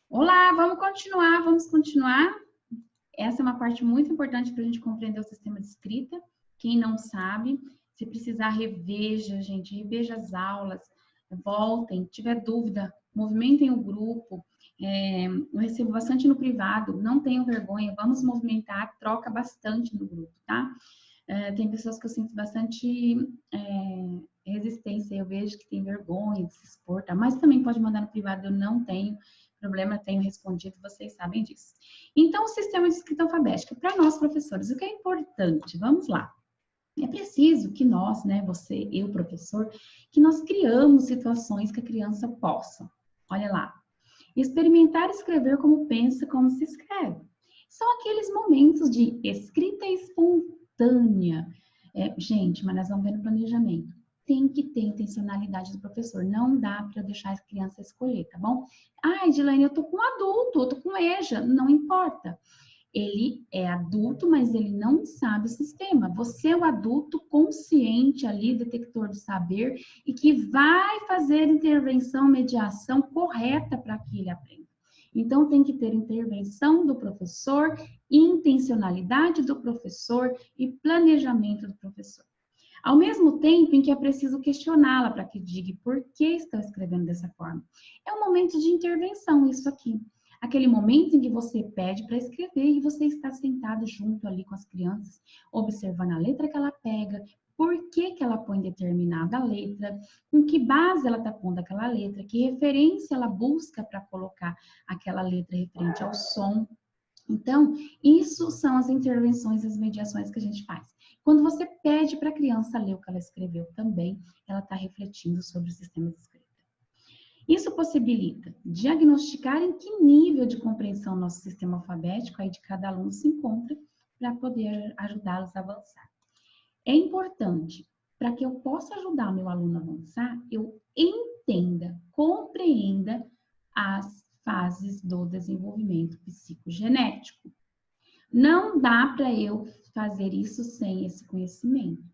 Olá, vamos continuar. Essa é uma parte muito importante para a gente compreender o sistema de escrita. Quem não sabe, se precisar, reveja, gente, reveja as aulas, voltem, tiver dúvida, movimentem o grupo. Eu recebo bastante no privado, não tenham vergonha, vamos movimentar, troca bastante no grupo, tá? Tem pessoas que eu sinto bastante resistência, eu vejo que tem vergonha de se expor, tá? Mas também pode mandar no privado, eu não tenho problema, tenho respondido, vocês sabem disso. Então, o sistema de escrita alfabética, para nós professores, o que é importante? Vamos lá. É preciso que nós, né, você, eu, professor, que nós criamos situações que a criança possa, olha lá, experimentar escrever como pensa, como se escreve. São aqueles momentos de escrita espontânea. Gente, mas nós vamos ver no planejamento. Tem que ter intencionalidade do professor. Não dá para deixar a criança escolher, tá bom? Ai, Edilene, eu tô com um adulto, eu tô com EJA. Não importa. Ele é adulto, mas ele não sabe o sistema. Você é o adulto consciente ali, detector do saber, e que vai fazer intervenção, mediação correta para que ele aprenda. Então, tem que ter intervenção do professor, intencionalidade do professor e planejamento do professor. Ao mesmo tempo em que é preciso questioná-la para que diga por que está escrevendo dessa forma. É um momento de intervenção isso aqui. Aquele momento em que você pede para escrever e você está sentado junto ali com as crianças, observando a letra que ela pega, por que que ela põe determinada letra, com que base ela está pondo aquela letra, que referência ela busca para colocar aquela letra referente ao som. Então, isso são as intervenções e as mediações que a gente faz. Quando você pede para a criança ler o que ela escreveu também, ela está refletindo sobre o sistema de escrita. Isso possibilita diagnosticar em que nível de compreensão nosso sistema alfabético aí de cada aluno se encontra para poder ajudá-los a avançar. É importante, para que eu possa ajudar meu aluno a avançar, eu entenda, compreenda as fases do desenvolvimento psicogenético. Não dá para eu fazer isso sem esse conhecimento.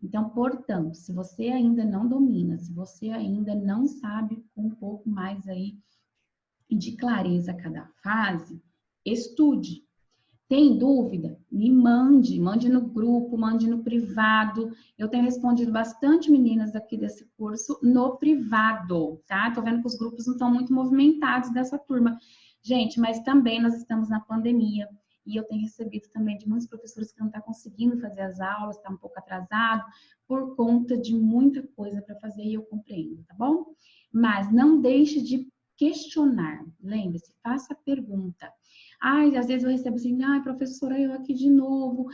Então, portanto, se você ainda não domina, se você ainda não sabe com um pouco mais aí de clareza cada fase, estude. Tem dúvida? Me mande no grupo, mande no privado. Eu tenho respondido bastante meninas aqui desse curso no privado, tá? Tô vendo que os grupos não estão muito movimentados dessa turma. Gente, mas também nós estamos na pandemia e eu tenho recebido também de muitos professores que não estão conseguindo fazer as aulas, está um pouco atrasado, por conta de muita coisa para fazer e eu compreendo, tá bom? Mas não deixe de questionar. Lembre-se, faça a pergunta. Ai, às vezes eu recebo assim, ai, professora, eu aqui de novo,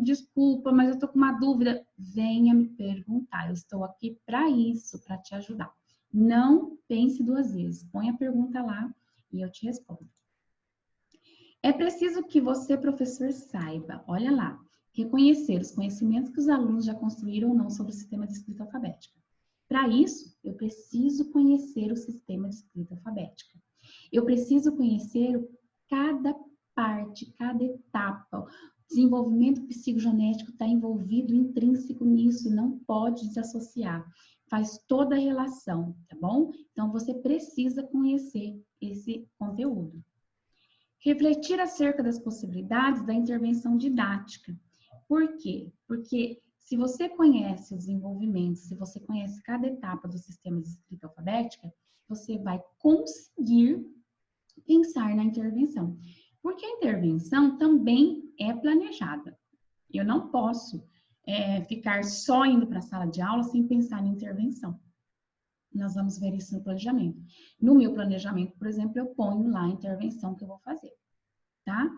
desculpa, mas eu tô com uma dúvida. Venha me perguntar, eu estou aqui para isso, para te ajudar. Não pense duas vezes, põe a pergunta lá e eu te respondo. É preciso que você, professor, saiba, olha lá, reconhecer os conhecimentos que os alunos já construíram ou não sobre o sistema de escrita alfabética. Para isso, eu preciso conhecer o sistema de escrita alfabética. Eu preciso conhecer cada parte, cada etapa. O desenvolvimento psicogenético está envolvido, intrínseco nisso, não pode desassociar. Faz toda a relação, tá bom? Então, você precisa conhecer esse conteúdo. Refletir acerca das possibilidades da intervenção didática. Por quê? Porque se você conhece o desenvolvimento, se você conhece cada etapa do sistema de escrita alfabética, você vai conseguir pensar na intervenção. Porque a intervenção também é planejada. Eu não posso ficar só indo para a sala de aula sem pensar na intervenção. Nós vamos ver isso no planejamento. No meu planejamento, por exemplo, eu ponho lá a intervenção que eu vou fazer, tá?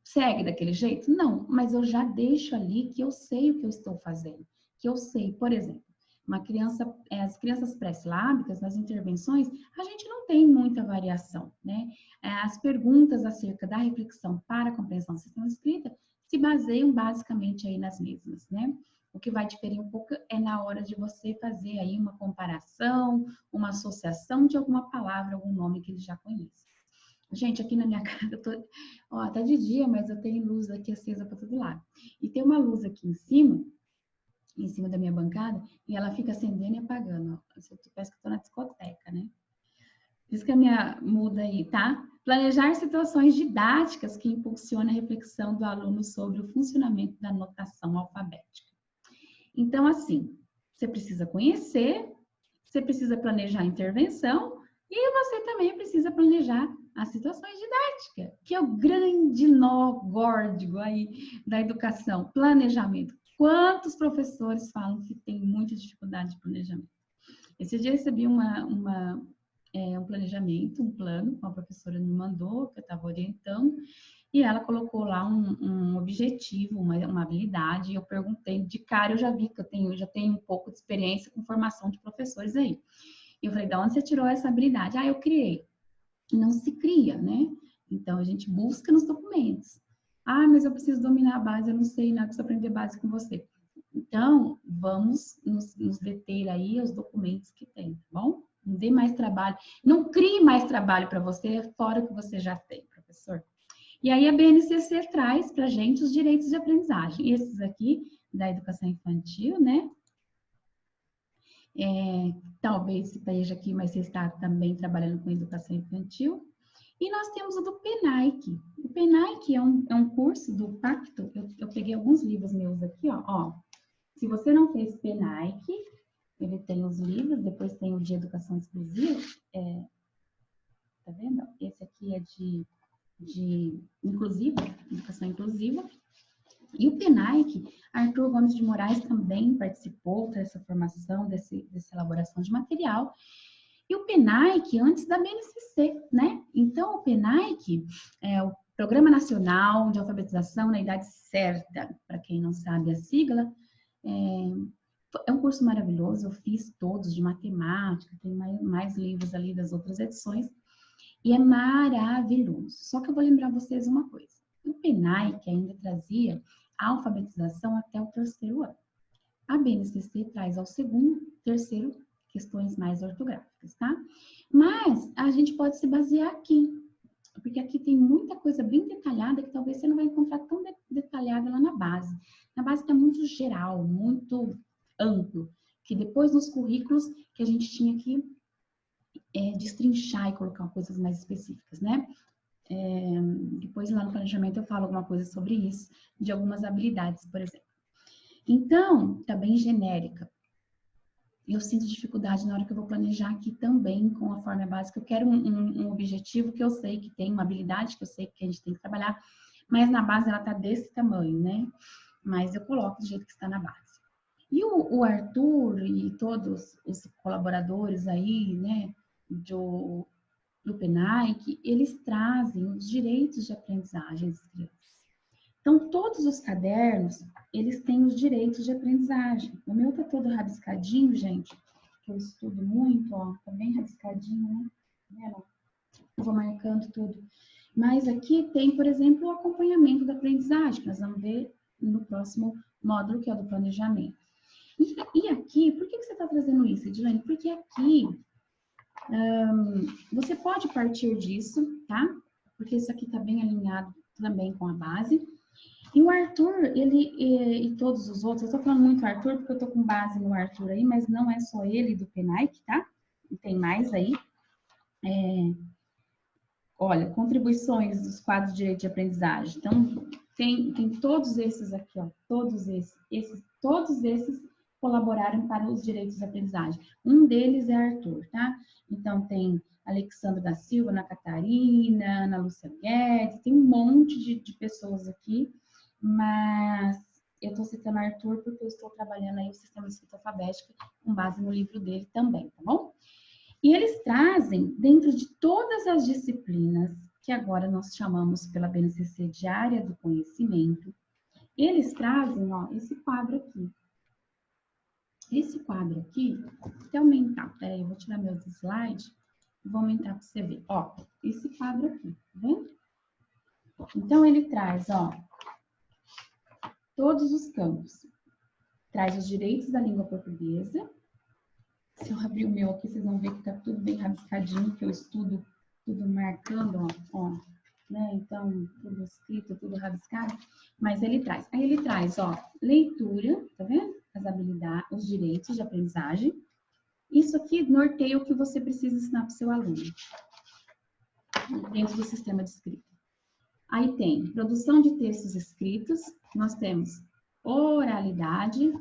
Segue daquele jeito? Não, mas eu já deixo ali que eu sei o que eu estou fazendo. Que eu sei, por exemplo, as crianças pré-silábicas, nas intervenções, a gente não tem muita variação, né? As perguntas acerca da reflexão para a compreensão do sistema de escrita se baseiam basicamente aí nas mesmas, né? O que vai diferir um pouco é na hora de você fazer aí uma comparação, uma associação de alguma palavra, algum nome que eles já conhecem. Gente, aqui na minha casa, tá de dia, mas eu tenho luz aqui acesa para todo lado. E tem uma luz aqui em cima da minha bancada, e ela fica acendendo e apagando. Ó. Parece que eu tô na discoteca, né? Diz que a minha muda aí, tá? Planejar situações didáticas que impulsionam a reflexão do aluno sobre o funcionamento da notação alfabética. Então, assim, você precisa conhecer, você precisa planejar a intervenção e você também precisa planejar as situações didáticas, que é o grande nó górdico aí da educação, planejamento. Quantos professores falam que tem muita dificuldade de planejamento? Esse dia eu recebi um planejamento, um plano, que uma professora me mandou, que eu estava orientando, e ela colocou lá um objetivo, uma habilidade, e eu perguntei, de cara eu já vi que eu já tenho um pouco de experiência com formação de professores aí. E eu falei, de onde você tirou essa habilidade? Ah, eu criei. Não se cria, né? Então, a gente busca nos documentos. Ah, mas eu preciso dominar a base, eu não sei nada, preciso aprender base com você. Então, vamos nos deter aí aos documentos que tem, tá bom? Não dê mais trabalho, não crie mais trabalho para você, fora o que você já tem, professor. E aí a BNCC traz para a gente os direitos de aprendizagem. Esses aqui, da educação infantil, né? Talvez esteja aqui, mas você está também trabalhando com educação infantil. E nós temos o do PENAIC. O PENAIC é um curso do Pacto. Eu peguei alguns livros meus aqui, ó. Se você não fez PENAIC, ele tem os livros, depois tem o de educação exclusiva. Tá vendo? Esse aqui é de inclusiva, educação inclusiva. E o PENAIC, Arthur Gomes de Moraes também participou dessa formação, dessa elaboração de material. E o PENAIC, antes da BNCC, né? Então, o PENAIC é o Programa Nacional de Alfabetização na Idade Certa, para quem não sabe a sigla. É um curso maravilhoso, eu fiz todos de matemática, tem mais livros ali das outras edições, e é maravilhoso. Só que eu vou lembrar vocês uma coisa. O PENAIC ainda trazia a alfabetização até o 3º ano. A BNCC traz ao 2º, 3º, questões mais ortográficas, tá? Mas a gente pode se basear aqui, porque aqui tem muita coisa bem detalhada que talvez você não vai encontrar tão detalhada lá na base. Na base está muito geral, muito amplo, que depois nos currículos que a gente tinha que destrinchar e colocar coisas mais específicas, né? Depois lá no planejamento eu falo alguma coisa sobre isso, de algumas habilidades, por exemplo. Então, tá bem genérica. Eu sinto dificuldade na hora que eu vou planejar aqui também com a forma básica. Eu quero um objetivo que eu sei que tem, uma habilidade que eu sei que a gente tem que trabalhar, mas na base ela tá desse tamanho, né? Mas eu coloco do jeito que está na base. E o Arthur e todos os colaboradores aí, né, do PENAIC, eles trazem os direitos de aprendizagem das crianças. Então, todos os cadernos, eles têm os direitos de aprendizagem. O meu tá todo rabiscadinho, gente, que eu estudo muito, ó, tá bem rabiscadinho, né? Eu vou marcando tudo. Mas aqui tem, por exemplo, o acompanhamento da aprendizagem, que nós vamos ver no próximo módulo, que é o do planejamento. E aqui, por que você está trazendo isso, Edilene? Porque aqui você pode partir disso, tá? Porque isso aqui está bem alinhado também com a base. E o Arthur, ele e todos os outros, eu tô falando muito Arthur porque eu tô com base no Arthur aí, mas não é só ele do PENAIC, tá? E tem mais aí. Olha, contribuições dos quadros de direito de aprendizagem. Então, tem todos esses aqui, ó, todos esses colaboraram para os direitos de aprendizagem. Um deles é Arthur, tá? Então, tem Alexandre da Silva, Ana Catarina, Ana Lúcia Guedes, tem um monte de pessoas aqui, mas eu estou citando Arthur porque eu estou trabalhando aí o sistema de escrita alfabética com base no livro dele também, tá bom? E eles trazem, dentro de todas as disciplinas, que agora nós chamamos pela BNCC de área do conhecimento, eles trazem, ó, esse quadro aqui. Esse quadro aqui, até aumentar, peraí, eu vou tirar meus slides e vou aumentar para você ver. Ó, esse quadro aqui, tá vendo? Então, ele traz, ó, todos os campos. Traz os direitos da língua portuguesa. Se eu abrir o meu aqui, vocês vão ver que tá tudo bem rabiscadinho, que eu estudo tudo marcando, ó, né? Então, tudo escrito, tudo rabiscado. Mas ele traz. Aí ele traz, ó, leitura, tá vendo? As habilidades, os direitos de aprendizagem. Isso aqui norteia o que você precisa ensinar para o seu aluno, dentro do sistema de escrita. Aí tem produção de textos escritos, nós temos oralidade,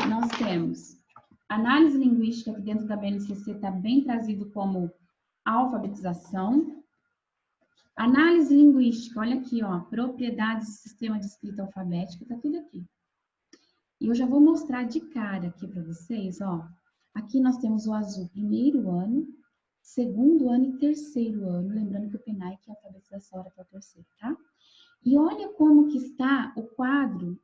nós temos análise linguística, que dentro da BNCC está bem trazido como alfabetização. Análise linguística, olha aqui, ó, propriedades do sistema de escrita alfabética, tá tudo aqui. E eu já vou mostrar de cara aqui para vocês, ó. Aqui nós temos o azul primeiro ano, segundo ano e terceiro ano. Lembrando que o PENAIC é a alfabetização era para o terceiro, tá? E olha como que está o quadro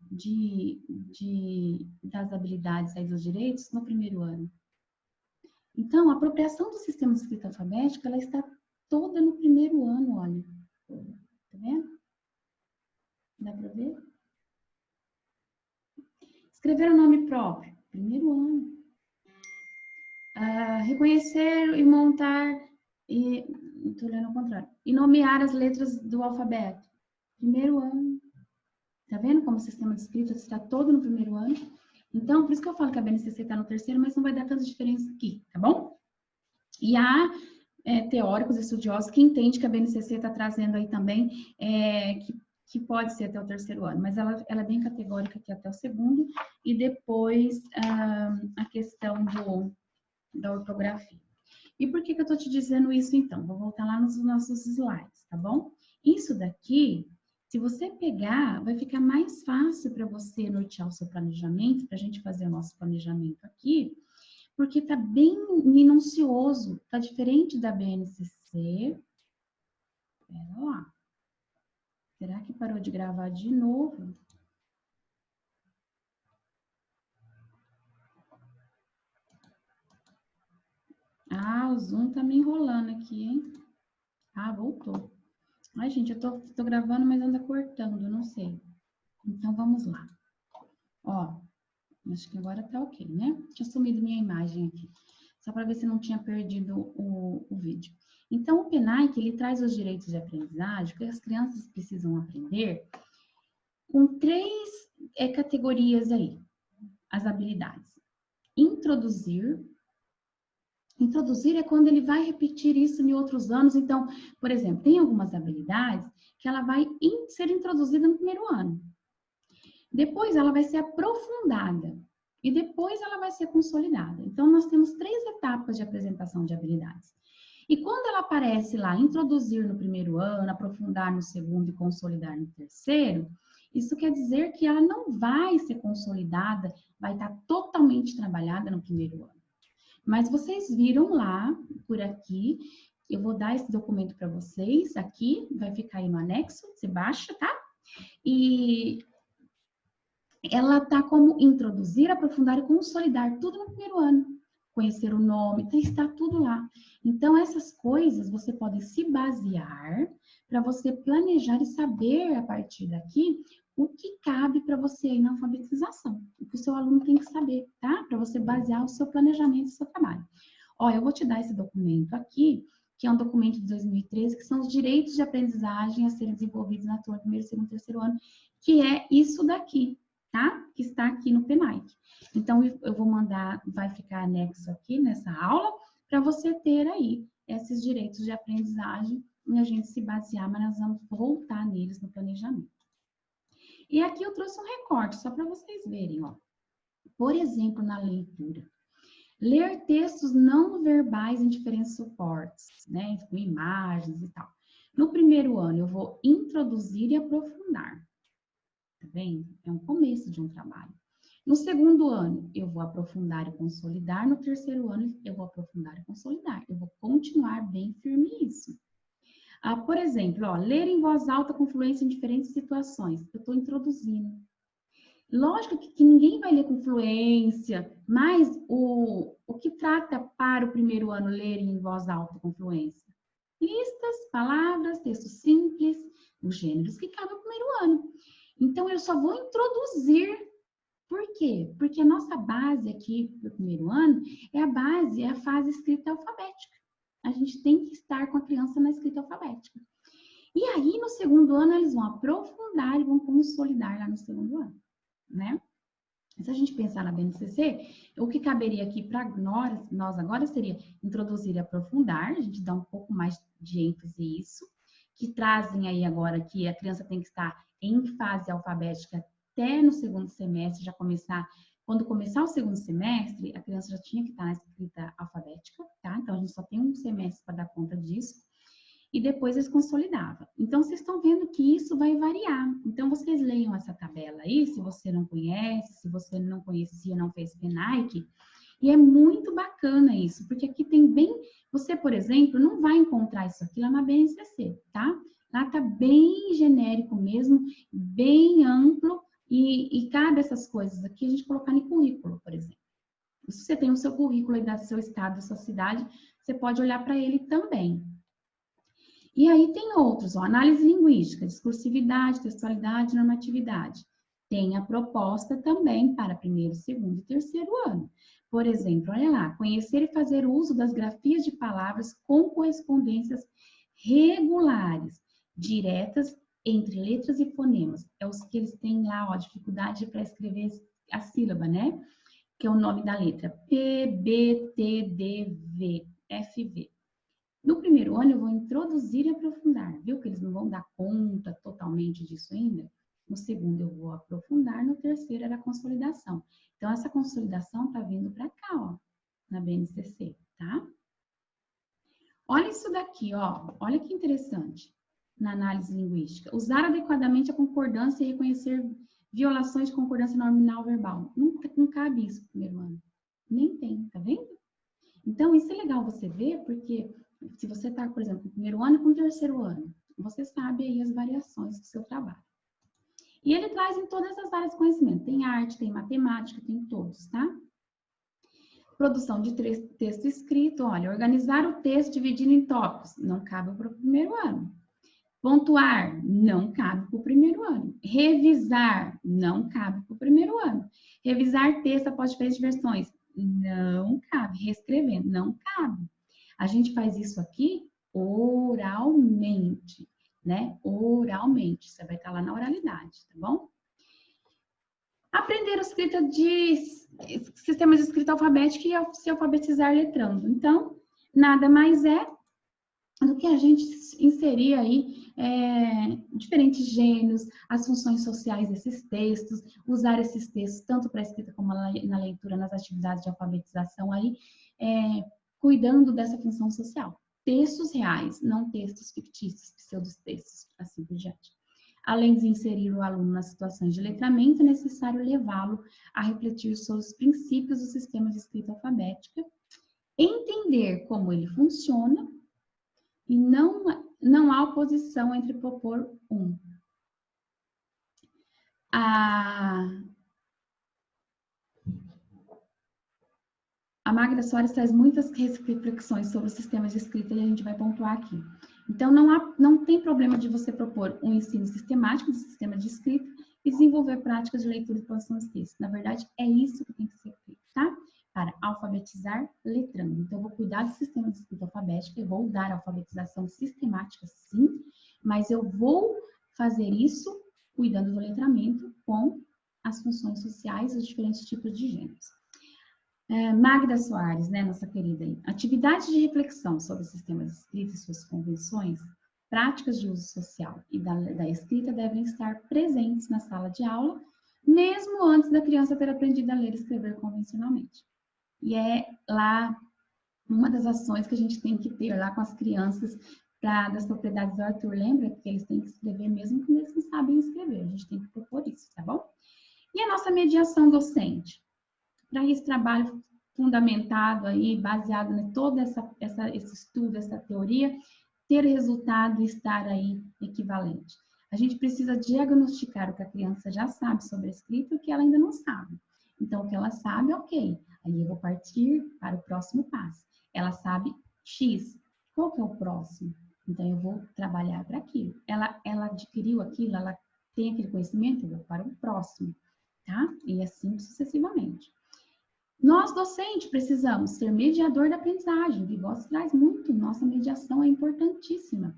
das habilidades aí dos direitos no primeiro ano. Então, a apropriação do sistema de escrita alfabética, ela está toda no primeiro ano, olha. Tá vendo? Dá para ver? Escrever o nome próprio, primeiro ano. Reconhecer e montar, estou olhando ao contrário, e nomear as letras do alfabeto, primeiro ano. Tá vendo como o sistema de escrita está todo no primeiro ano? Então, por isso que eu falo que a BNCC está no terceiro, mas não vai dar tanta diferença aqui, tá bom? E há teóricos, estudiosos, que entendem que a BNCC está trazendo aí também, que pode ser até o terceiro ano, mas ela é bem categórica aqui até o segundo, e depois a questão da ortografia. E por que eu estou te dizendo isso, então? Vou voltar lá nos nossos slides, tá bom? Isso daqui, se você pegar, vai ficar mais fácil para você nortear o seu planejamento, para a gente fazer o nosso planejamento aqui, porque tá bem minucioso, tá diferente da BNCC. Pera lá. Será que parou de gravar de novo? O Zoom tá me enrolando aqui, hein? Voltou. Ai, gente, eu tô gravando, mas anda cortando, não sei. Então, vamos lá. Ó, acho que agora tá ok, né? Tinha sumido minha imagem aqui. Só para ver se não tinha perdido o vídeo. Então, o PENAIC, ele traz os direitos de aprendizagem, que as crianças precisam aprender, com 3 categorias aí, as habilidades. Introduzir. Introduzir é quando ele vai repetir isso em outros anos. Então, por exemplo, tem algumas habilidades que ela vai ser introduzida no primeiro ano. Depois ela vai ser aprofundada. E depois ela vai ser consolidada. Então, nós temos 3 etapas de apresentação de habilidades. E quando ela aparece lá, introduzir no primeiro ano, aprofundar no segundo e consolidar no terceiro, isso quer dizer que ela não vai ser consolidada, vai estar totalmente trabalhada no primeiro ano. Mas vocês viram lá, por aqui, eu vou dar esse documento para vocês, aqui, vai ficar aí no anexo, você baixa, tá? E ela tá como introduzir, aprofundar e consolidar tudo no primeiro ano. Conhecer o nome, está tudo lá. Então, essas coisas você pode se basear para você planejar e saber, a partir daqui, o que cabe para você aí na alfabetização. O que o seu aluno tem que saber, tá? Para você basear o seu planejamento e o seu trabalho. Ó, eu vou te dar esse documento aqui, que é um documento de 2013, que são os direitos de aprendizagem a serem desenvolvidos na turma primeiro, segundo, terceiro ano, que é isso daqui, tá? Que está aqui no PENAIC. Então, eu vou mandar, vai ficar anexo aqui nessa aula, para você ter aí esses direitos de aprendizagem e a gente se basear, mas nós vamos voltar neles no planejamento. E aqui eu trouxe um recorte, só para vocês verem, ó. Por exemplo, na leitura. Ler textos não verbais em diferentes suportes, né? Com imagens e tal. No primeiro ano, eu vou introduzir e aprofundar. Tá vendo? É um começo de um trabalho. No segundo ano, eu vou aprofundar e consolidar. No terceiro ano, eu vou aprofundar e consolidar. Eu vou continuar bem firme isso. Por exemplo, ó, ler em voz alta com fluência em diferentes situações. Eu estou introduzindo. Lógico que ninguém vai ler com fluência, mas o que trata para o primeiro ano ler em voz alta com fluência? Listas, palavras, textos simples, os gêneros que cabem no primeiro ano. Então, eu só vou introduzir. Por quê? Porque a nossa base aqui do primeiro ano é a fase escrita alfabética. A gente tem que estar com a criança na escrita alfabética. E aí, no segundo ano, eles vão aprofundar e vão consolidar lá no segundo ano, né? Se a gente pensar na BNCC, o que caberia aqui para nós agora seria introduzir e aprofundar, a gente dá um pouco mais de ênfase nisso, que trazem aí agora que a criança tem que estar em fase alfabética até no segundo semestre, já começar, quando começar o segundo semestre, a criança já tinha que estar na escrita alfabética, tá? Então, a gente só tem um semestre para dar conta disso. E depois eles consolidavam. Então, vocês estão vendo que isso vai variar. Então, vocês leiam essa tabela aí, se você não conhece, se você não conhecia, não fez PENAIC, e é muito bacana isso, porque aqui tem bem... Você, por exemplo, não vai encontrar isso aqui lá na BNCC, tá? Lá tá bem genérico mesmo, bem amplo, e cabe essas coisas aqui a gente colocar em currículo, por exemplo. Se você tem o seu currículo aí do seu estado, da sua cidade, você pode olhar para ele também. E aí tem outros, ó, análise linguística, discursividade, textualidade, normatividade. Tem a proposta também para primeiro, segundo e terceiro ano. Por exemplo, olha lá, conhecer e fazer uso das grafias de palavras com correspondências regulares, diretas entre letras e fonemas. É os que eles têm lá, ó, dificuldade para escrever a sílaba, né? Que é o nome da letra. P, B, T, D, V, F, V. No primeiro ano, eu vou introduzir e aprofundar, viu? Que eles não vão dar conta totalmente disso ainda. No segundo, eu vou aprofundar. No terceiro, era a consolidação. Então, essa consolidação tá vindo para cá, ó, na BNCC, tá? Olha isso daqui, ó. Olha que interessante na análise linguística. Usar adequadamente a concordância e reconhecer violações de concordância nominal verbal. Não cabe isso no primeiro ano. Nem tem, tá vendo? Então, isso é legal você ver, porque se você está, por exemplo, no primeiro ano com o terceiro ano, você sabe aí as variações do seu trabalho. E ele traz em todas as áreas de conhecimento. Tem arte, tem matemática, tem todos, tá? Produção de texto escrito, olha, organizar o texto dividindo em tópicos, não cabe para o primeiro ano. Pontuar, não cabe para o primeiro ano. Revisar, não cabe para o primeiro ano. Revisar texto após diferentes versões, não cabe. Reescrever, não cabe. A gente faz isso aqui oralmente, né? Oralmente. Você vai estar lá na oralidade, tá bom? Aprender escrita de sistemas de escrita alfabética e se alfabetizar letrando. Então, nada mais é do que a gente inserir aí diferentes gêneros, as funções sociais desses textos, usar esses textos tanto para a escrita como na leitura, nas atividades de alfabetização aí, cuidando dessa função social. Textos reais, não textos fictícios, pseudotextos, assim por diante. Além de inserir o aluno nas situações de letramento, é necessário levá-lo a refletir sobre os princípios do sistema de escrita alfabética, entender como ele funciona, e não há oposição entre propor um. A Magda Soares traz muitas reflexões sobre os sistemas de escrita e a gente vai pontuar aqui. Então, não tem problema de você propor um ensino sistemático do sistema de escrita e desenvolver práticas de leitura e produção de texto. Na verdade, é isso que tem que ser feito, tá? Para alfabetizar letrando. Então, eu vou cuidar do sistema de escrita alfabética, eu vou dar alfabetização sistemática, sim, mas eu vou fazer isso cuidando do letramento com as funções sociais e os diferentes tipos de gêneros. Magda Soares, né, nossa querida aí. Atividades de reflexão sobre o sistema de escrita e suas convenções, práticas de uso social e da escrita devem estar presentes na sala de aula, mesmo antes da criança ter aprendido a ler e escrever convencionalmente. E é lá uma das ações que a gente tem que ter lá com as crianças das propriedades do Arthur. Lembra que eles têm que escrever mesmo quando eles não sabem escrever. A gente tem que propor isso, tá bom? E a nossa mediação docente? Para esse trabalho fundamentado aí, baseado em todo esse estudo, essa teoria, ter resultado e estar aí equivalente. A gente precisa diagnosticar o que a criança já sabe sobre a escrita e o que ela ainda não sabe. Então, o que ela sabe, ok. Aí eu vou partir para o próximo passo. Ela sabe X. Qual que é o próximo? Então, eu vou trabalhar para aquilo. Ela adquiriu aquilo, ela tem aquele conhecimento, eu vou para o próximo, tá? E assim sucessivamente. Nós, docentes, precisamos ser mediador da aprendizagem. O Vygotsky traz muito, nossa mediação é importantíssima.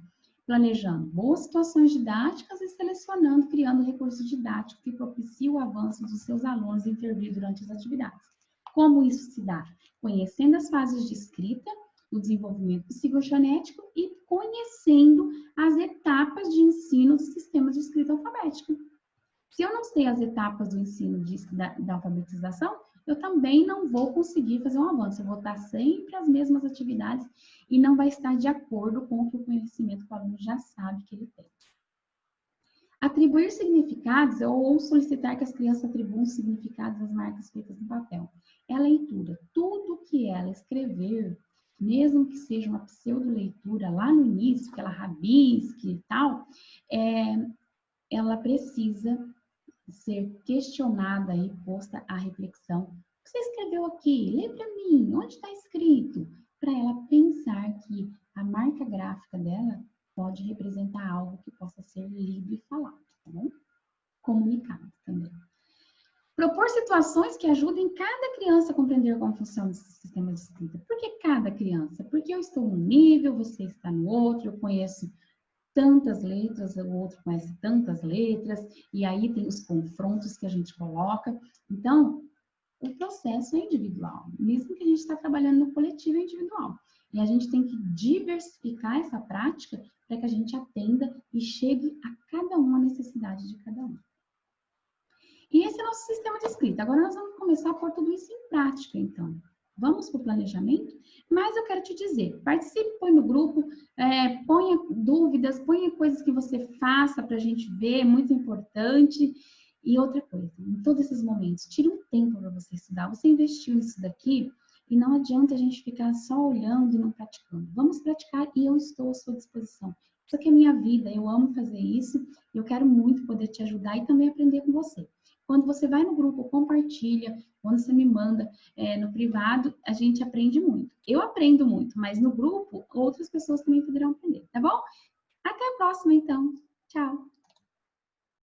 planejando boas situações didáticas e selecionando, criando recursos didáticos que propiciem o avanço dos seus alunos e intervir durante as atividades. Como isso se dá? Conhecendo as fases de escrita, o desenvolvimento psicogenético e conhecendo as etapas de ensino do sistema de escrita alfabética. Se eu não sei as etapas do ensino da alfabetização, eu também não vou conseguir fazer um avanço. Eu vou estar sempre as mesmas atividades e não vai estar de acordo com o que o conhecimento que o aluno já sabe que ele tem. Atribuir significados ou solicitar que as crianças atribuam significados às marcas feitas no papel. É a leitura. Tudo que ela escrever, mesmo que seja uma pseudo-leitura lá no início, que ela rabisque e tal, ela precisa ser questionada e posta à reflexão. O que você escreveu aqui? Lê para mim, onde está escrito? Para ela pensar que a marca gráfica dela pode representar algo que possa ser lido e falado, tá bom? Comunicado também. Propor situações que ajudem cada criança a compreender como funciona esse sistema de escrita. Por que cada criança? Porque eu estou num nível, você está no outro, eu conheço tantas letras, o outro conhece tantas letras, e aí tem os confrontos que a gente coloca. Então, o processo é individual, mesmo que a gente está trabalhando no coletivo, é individual. E a gente tem que diversificar essa prática para que a gente atenda e chegue a cada um a necessidade de cada um. E esse é o nosso sistema de escrita. Agora nós vamos começar a pôr tudo isso em prática, então. Vamos para o planejamento? Mas eu quero te dizer, participe, põe no grupo, ponha dúvidas, ponha coisas que você faça para a gente ver, é muito importante. E outra coisa, em todos esses momentos, tire um tempo para você estudar. Você investiu nisso daqui e não adianta a gente ficar só olhando e não praticando. Vamos praticar e eu estou à sua disposição. Isso aqui é minha vida, eu amo fazer isso e eu quero muito poder te ajudar e também aprender com você. Quando você vai no grupo, compartilha, quando você me manda no privado, a gente aprende muito. Eu aprendo muito, mas no grupo, outras pessoas também poderão aprender, tá bom? Até a próxima, então. Tchau!